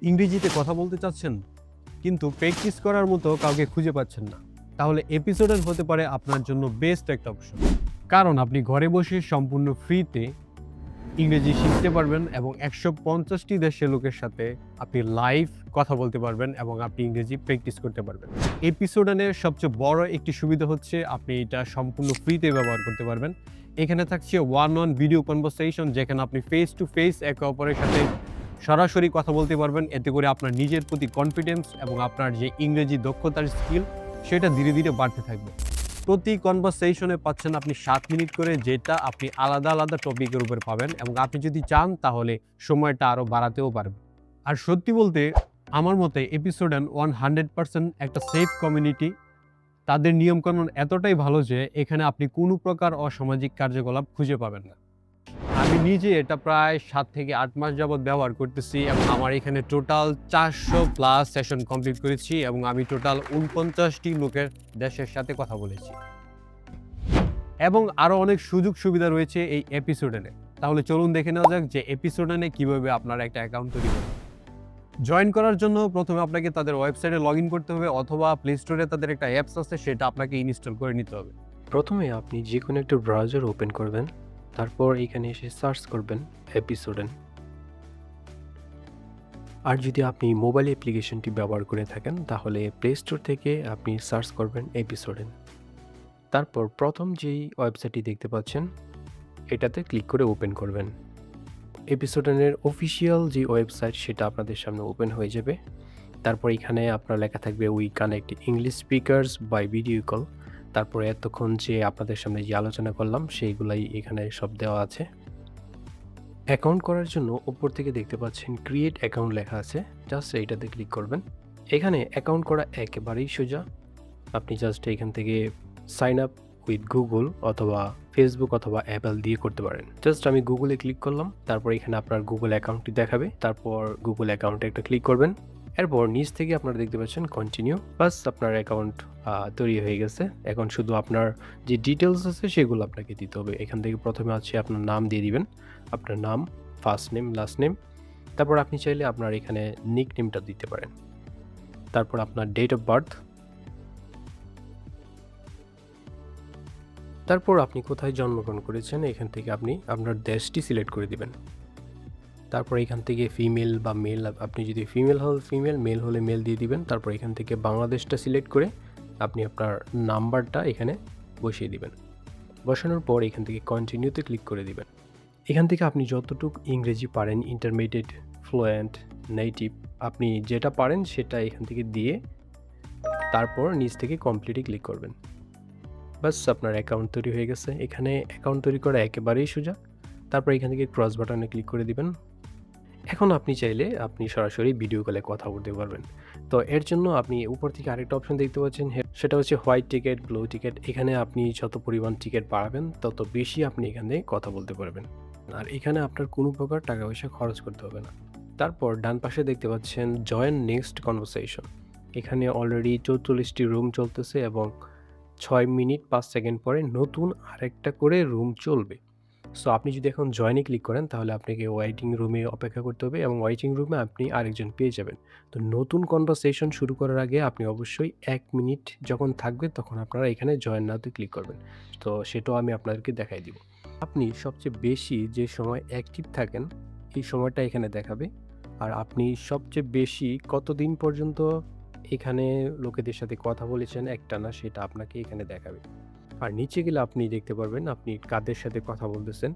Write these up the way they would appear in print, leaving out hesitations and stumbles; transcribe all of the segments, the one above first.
ইংরেজিতে কথা বলতে চাচ্ছেন কিন্তু প্র্যাকটিস করার মতো কাউকে খুঁজে পাচ্ছেন না, তাহলে এপিসোডেন হতে পারে আপনার জন্য বেস্ট একটা অপশন। কারণ আপনি ঘরে বসে সম্পূর্ণ ফ্রিতে ইংরেজি শিখতে পারবেন এবং 150টি দেশের লোকের সাথে আপনি লাইভ কথা বলতে পারবেন এবং আপনি ইংরেজি প্র্যাকটিস করতে পারবেন। এপিসোডেনের সবচেয়ে বড় একটি সুবিধা হচ্ছে আপনি এটা সম্পূর্ণ ফ্রিতে ব্যবহার করতে পারবেন। এখানে থাকছে ওয়ান অন ভিডিও কনভারসেশন, যেখানে আপনি ফেস টু ফেস একে অপরের সাথে সরাসরি কথা বলতে পারবেন। এতে করে আপনার নিজের প্রতি কনফিডেন্স এবং আপনার যে ইংরেজি দক্ষতার স্কিল সেটা ধীরে ধীরে বাড়তে থাকবে। প্রতি কনভারসেশনে পাচ্ছেন আপনি 7 মিনিট করে, যেটা আপনি আলাদা আলাদা টপিকের উপর পাবেন এবং আপনি যদি চান তাহলে সময়টা আরও বাড়াতেও পারবেন। আর সত্যি বলতে আমার মতে এপিসোডেন 100% একটা সেফ কমিউনিটি। তাদের নিয়মকানুন এতটাই ভালো যে এখানে আপনি কোনো প্রকার অসামাজিক কার্যকলাপ খুঁজে পাবেন না। আমি নিজে এটা প্রায় 7 থেকে 8 মাস যাবৎ ব্যবহার করতেছি এবং আমার এখানে টোটাল 400+ সেশন কমপ্লিট করেছি এবং আমি টোটাল 49টি লোকের দেশের সাথে কথা বলেছি। এবং আরও অনেক সুযোগ সুবিধা রয়েছে এই এপিসোডেনে। তাহলে চলুন দেখে নেওয়া যাক যে এপিসোডেনে কিভাবে আপনারা একটা অ্যাকাউন্ট তৈরি করবেন। জয়েন করার জন্য প্রথমে আপনাকে তাদের ওয়েবসাইটে লগ ইন করতে হবে, অথবা প্লে স্টোরে তাদের একটা অ্যাপস আছে, সেটা আপনাকে ইনস্টল করে নিতে হবে। প্রথমে আপনি যে কোনো একটা ব্রাউজার ওপেন করবেন, তারপর এখানে এসে সার্চ করবেন এপিসোডেন। আর যদি আপনি মোবাইল অ্যাপ্লিকেশনটি ব্যবহার করে থাকেন তাহলে প্লে স্টোর থেকে আপনি সার্চ করবেন এপিসোডেন। তারপর প্রথম যেই ওয়েবসাইটটি দেখতে পাচ্ছেন এটাতে ক্লিক করে ওপেন করবেন। এপিসোডেনের অফিসিয়াল যে ওয়েবসাইট সেটা আপনাদের সামনে ওপেন হয়ে যাবে। তারপর এখানে আপনার লেখা থাকবে we connect English speakers by video call. তারপরে এতক্ষণ যে আপনাদের সামনে যে আলোচনা করলাম সেইগুলাই এখানে সব দেওয়া আছে। অ্যাকাউন্ট করার জন্য উপর থেকে দেখতে পাচ্ছেন ক্রিয়েট অ্যাকাউন্ট লেখা আছে, জাস্ট এইটাতে ক্লিক করবেন। এখানে অ্যাকাউন্ট করা একেবারেই সোজা। আপনি জাস্ট এখান থেকে সাইন আপ উইথ গুগল অথবা ফেসবুক অথবা অ্যাপল দিয়ে করতে পারেন। জাস্ট আমি গুগলে ক্লিক করলাম, তারপর এখানে আপনার গুগল অ্যাকাউন্টটি দেখাবে, তারপর গুগল অ্যাকাউন্টে একটা ক্লিক করবেন। এরপর নিচ থেকে আপনারা দেখতে পাচ্ছেন কন্টিনিউ, বাস আপনার অ্যাকাউন্ট তৈরি হয়ে গেছে। এখন শুধু আপনার যে ডিটেলস আছে সেগুলো আপনাকে দিতে হবে। এখান থেকে প্রথমে আছে আপনার নাম দিয়ে দিবেন, আপনার নাম, ফার্স্ট নেম, লাস্ট নেম। তারপর আপনি চাইলে আপনার এখানে নিক নেমটা দিতে পারেন। তারপর আপনার ডেট অফ বার্থ, তারপর আপনি কোথায় জন্মগ্রহণ করেছেন এখান থেকে আপনি আপনার দেশটি সিলেক্ট করে দিবেন। তারপর এখান থেকে ফিমেল বা মেল, আপনি যদি ফিমেল হল ফিমেল, মেল হলে মেল দিয়ে দিবেন। তারপর এখান থেকে বাংলাদেশটা সিলেক্ট করে আপনি আপনার নাম্বারটা এখানে বসিয়ে দিবেন। বসানোর পর এখান থেকে কন্টিনিউতে ক্লিক করে দিবেন। এখান থেকে আপনি যতটুকু ইংরেজি পারেন, ইন্টারমিডিয়েট, ফ্লুয়েন্ট, নেটিভ, আপনি যেটা পারেন সেটা এখান থেকে দিয়ে তারপর নিচ থেকে কমপ্লিটে ক্লিক করবেন। বাস আপনার অ্যাকাউন্ট তৈরি হয়ে গেছে। এখানে অ্যাকাউন্ট তৈরি করা একেবারেই সোজা। তারপর এখান থেকে ক্রস বাটনে ক্লিক করে দিবেন। এখন আপনি চাইলে আপনি সরাসরি ভিডিও কলে কথা বলতে পারবেন। তো এর জন্য আপনি উপর থেকে আরেকটা অপশন দেখতে পাচ্ছেন, সেটা হচ্ছে হোয়াইট টিকেট, ব্লু টিকেট। এখানে আপনি যত পরিমাণ টিকেট বাড়াবেন তত বেশি আপনি এখানে কথা বলতে পারবেন। আর এখানে আপনার কোনো প্রকার টাকা পয়সা খরচ করতে হবে না। তারপর ডান পাশে দেখতে পাচ্ছেন জয়েন নেক্সট কনভারসেশন। এখানে অলরেডি 44টি রুম চলতেছে এবং 6 মিনিট 5 সেকেন্ড পরে নতুন আরেকটা করে রুম চলবে। সো আপনি যদি এখন জয়েনে ক্লিক করেন তাহলে আপনাকে ওয়েটিং রুমে অপেক্ষা করতে হবে এবং ওয়েটিং রুমে আপনি আরেকজন পেয়ে যাবেন। তো নতুন কনভারসেশন শুরু করার আগে আপনি অবশ্যই 1 মিনিট যখন থাকবে তখন আপনারা এখানে জয়েন নাওতে ক্লিক করবেন। তো সেটাও আমি আপনাদেরকে দেখাই দিব। আপনি সবচেয়ে বেশি যে সময় অ্যাক্টিভ থাকেন এই সময়টা এখানে দেখাবে। আর আপনি সবচেয়ে বেশি কতদিন পর্যন্ত এখানে লোকেদের সাথে কথা বলেছেন একটানা সেটা আপনাকে এখানে দেখাবে। আর নিচে গেলে আপনি দেখতে পারবেন আপনি কাদের সাথে কথা বলতেছেন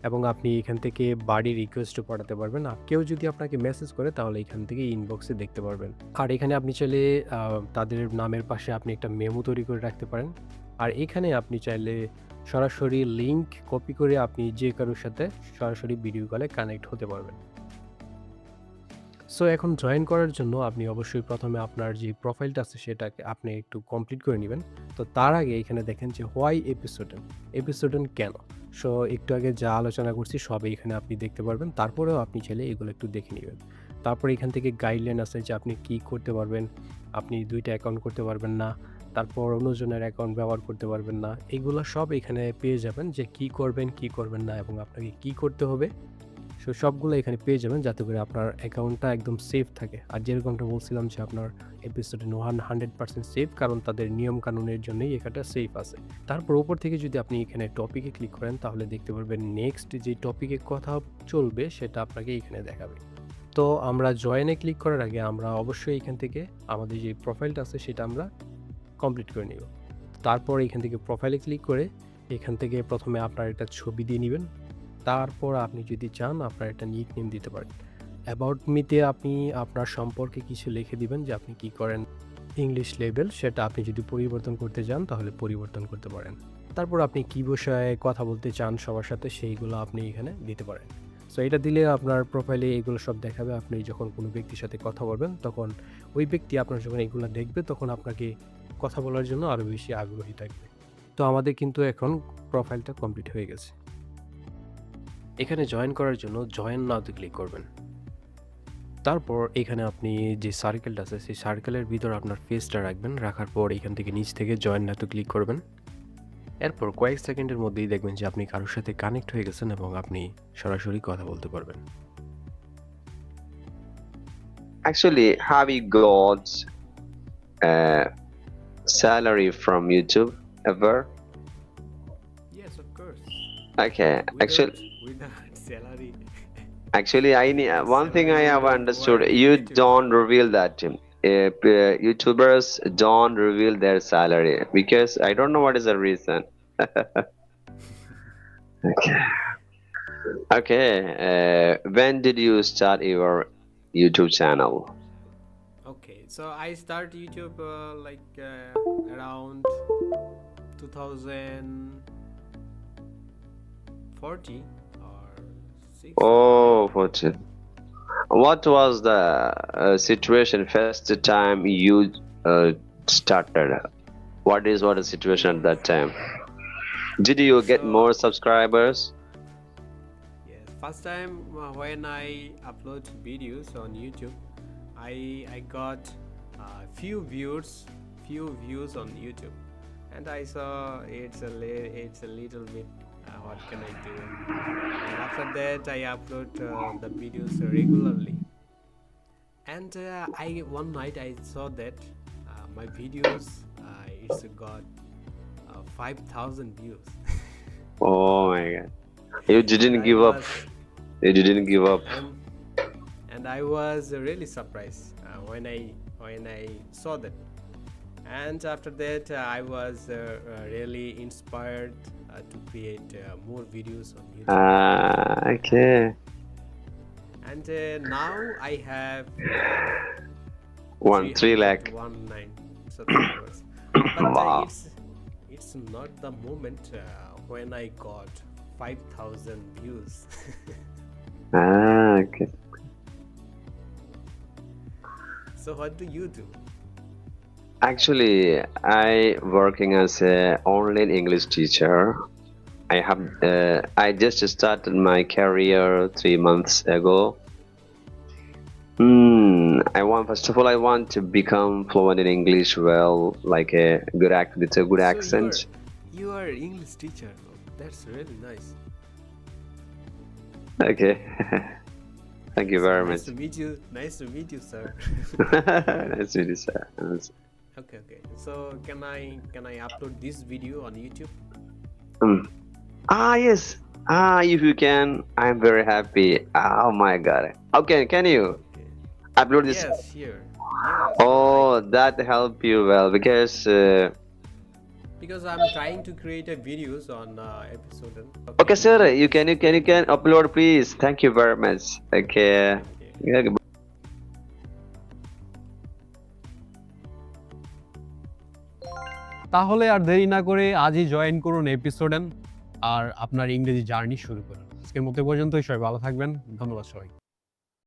এবং আপনি এখান থেকে বাড়ি রিকোয়েস্টও পাঠাতে পারবেন। আর কেউ যদি আপনাকে মেসেজ করে তাহলে এখান থেকে ইনবক্সে দেখতে পারবেন। আর এখানে আপনি চাইলে তাদের নামের পাশে আপনি একটা মেমো তৈরি করে রাখতে পারেন। আর এখানে আপনি চাইলে সরাসরি লিঙ্ক কপি করে আপনি যে কারোর সাথে সরাসরি ভিডিও কলে কানেক্ট হতে পারবেন। সো এখন জয়েন করার জন্য আপনি অবশ্যই প্রথমে আপনার যে প্রোফাইলটা আছে সেটাকে আপনি একটু কমপ্লিট করে নেবেন। তো তার আগে এখানে দেখেন যে হোয়াই এপিসোডেন কেন। সো একটু আগে যা আলোচনা করছি সবই এখানে আপনি দেখতে পারবেন। তারপরেও আপনি চাইলে এগুলো একটু দেখে নেবেন। তারপর এখান থেকে গাইডলাইন আছে যে আপনি কি করতে পারবেন, আপনি 2টা অ্যাকাউন্ট করতে পারবেন না, তারপর অন্যজনের অ্যাকাউন্ট ব্যবহার করতে পারবেন না। এগুলো সব এখানে পেয়ে যাবেন যে কি করবেন, কি করবেন না এবং আপনাকে কি করতে হবে সো সবগুলো এখানে পেয়ে যাবেন, যাতে করে আপনার অ্যাকাউন্টটা একদম সেফ থাকে। আর যেরকমটা বলছিলাম যে আপনার এপিসোডে 100% সেফ, কারণ তাদের নিয়ম কানুনের জন্যই এখানটা সেফ আছে। তারপর উপর থেকে যদি আপনি এখানে টপিকে ক্লিক করেন, তাহলে দেখতে পারবেন নেক্সট যে টপিকে কথা চলবে সেটা আপনাকে এখানে দেখাবে। তো আমরা জয়েনে ক্লিক করার আগে আমরা অবশ্যই এখান থেকে আমাদের যে প্রোফাইলটা আছে সেটা আমরা কমপ্লিট করে নিব। তারপর এখান থেকে প্রোফাইলে ক্লিক করে এখান থেকে প্রথমে আপনার একটা ছবি দিয়ে নেবেন। তারপর আপনি যদি চান আপনার একটা নিক নেম দিতে পারেন। অ্যাবাউট মিতে আপনি আপনার সম্পর্কে কিছু লিখে দিবেন যে আপনি কি করেন। ইংলিশ লেভেল সেটা আপনি যদি পরিবর্তন করতে চান তাহলে পরিবর্তন করতে পারেন। তারপর আপনি কী বিষয়ে কথা বলতে চান সবার সাথে সেইগুলো আপনি এখানে দিতে পারেন। সো এটা দিলে আপনার প্রোফাইলে এগুলো সব দেখাবে। আপনি যখন কোনো ব্যক্তির সাথে কথা বলবেন তখন ওই ব্যক্তি আপনার যখন এগুলো দেখবে তখন আপনাকে কথা বলার জন্য আরও বেশি আগ্রহী থাকবে। তো আমাদের কিন্তু এখন প্রোফাইলটা কমপ্লিট হয়ে গেছে। এখানে জয়েন করার জন্য জয়েন নাওতে ক্লিক করবেন। তারপর এখানে আপনি যে সার্কেলটা আছে সেই সার্কেলের ভিতর আপনার ফেসটা রাখবেন। রাখার পর এখান থেকে নিচ থেকে জয়েন নাওতে ক্লিক করবেন। এরপর কয়েক সেকেন্ডের মধ্যেই দেখবেন যে আপনি কারোর সাথে কানেক্ট হয়ে গেছেন এবং আপনি সরাসরি কথা বলতে পারবেন। Actually, have you got uh, salary from YouTube ever? Yes, of course. Okay, actually, Without salary. I need one thing I have Salary understood. don't work You in YouTube. don't reveal that. YouTubers don't reveal their salary because I don't know what is the reason. Okay. Okay. When did you start your YouTube channel? Okay, so I start YouTube around 2040 or 6. Oh, 14. What was the situation first time you started? What is the situation at that time? Did you get So- more subscribers? Yes, first time when I upload videos on YouTube, I got few views on YouTube, and I saw it's a little bit. What can I do? And after that, I upload the videos regularly. And one night I saw that my videos it's got 5,000 views. Oh my God! You didn't And I give up. was- You didn't give up. and I was really surprised when I saw that. And after that, I was really inspired to create more videos on YouTube. Okay. And now I have 3 lakh. 319 subscribers. But Wow. it's not the moment when I got 5,000 views. Okay. So what do you do? Actually, I working as a online English teacher. I just started my career 3 months ago. First of all, I want to become fluent in English, well, like a with a good So accent. you are English teacher. That's really nice. Okay. Thank you very Nice much. to meet you. Nice to meet you, sir. Nice to meet you, sir. Okay. So can I upload this video on YouTube? Yes. If you can, I'm very happy. Oh my God. Okay, can you Okay. upload this? Yes, sure. Yes. Oh, that help you well because Because I'm trying to create a videos on episode. okay, sir. You can upload, please. Thank you very much. Okay. Okay. Yeah, তাহলে আর দেরি না করে আজই join করুন এপিসোডেন আর আপনার ইংরেজি journey শুরু করুন। আজকের মতো পর্যন্তই, সবাই ভালো থাকবেন। ধন্যবাদ সবাই।